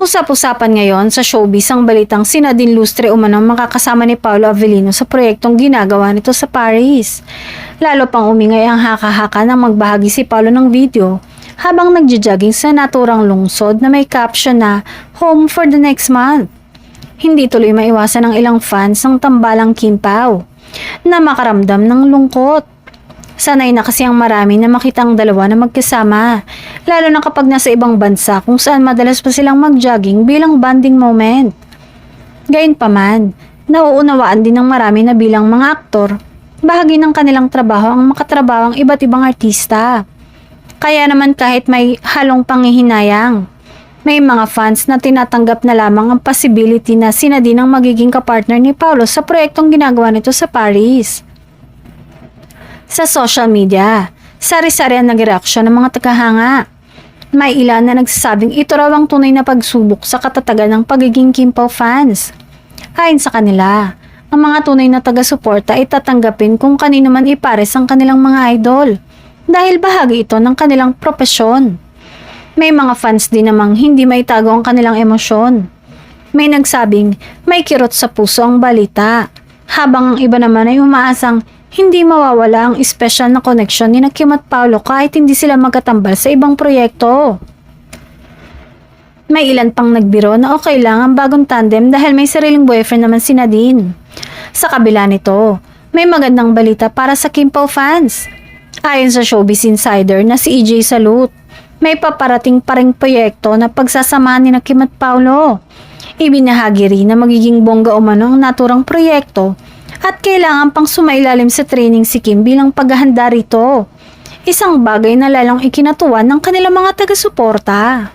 Usap-usapan ngayon sa showbiz ang balitang si Nadine Lustre umanong makakasama ni Paolo Avellino sa proyektong ginagawa nito sa Paris. Lalo pang umingay ang haka-haka nang magbahagi si Paolo ng video habang nagja-jogging sa naturang lungsod na may caption na "Home for the next month." Hindi tuloy maiwasan ng ilang fans ng tambalang Kim Pao na makaramdam ng lungkot. Sanay na kasi ang marami na makita ang dalawa na magkasama, lalo na kapag nasa ibang bansa kung saan madalas pa silang mag-jogging bilang bonding moment. Gayunpaman, nauunawaan din ng marami na bilang mga aktor, bahagi ng kanilang trabaho ang makatrabaho ang iba't ibang artista. Kaya naman kahit may halong panghihinayang, may mga fans na tinatanggap na lamang ang possibility na sina din ang magiging kapartner ni Paolo sa proyektong ginagawa nito sa Paris. Sa social media, sari-sari ang nag-reaksyon ng mga tagahanga. May ilan na nagsasabing ito raw ang tunay na pagsubok sa katatagan ng pagiging Kim Pao fans. Ayon sa kanila, ang mga tunay na taga-suporta ay tatanggapin kung kanino man ipares ang kanilang mga idol dahil bahagi ito ng kanilang propesyon. May mga fans din namang hindi maitago ang kanilang emosyon. May nagsabing may kirot sa puso ang balita, habang ang iba naman ay umaasang hindi mawawala ang espesyal na connection ni Kim at Paolo kahit hindi sila magkatambal sa ibang proyekto. May ilan pang nagbiro na okay lang ang bagong tandem dahil may sariling boyfriend naman si Nadine. Sa kabila nito, may magandang balita para sa Kim Pao fans. Ayon sa Showbiz Insider na si EJ Salute, may paparating pa ring proyekto na pagsasamahan ni Kim at Paolo. Ibinahagi rin na magiging bongga umano ang naturang proyekto at kailangan pang sumailalim sa training si Kim bilang paghahanda rito. Isang bagay na lalong ikinatuwa ng kanilang mga taga-suporta.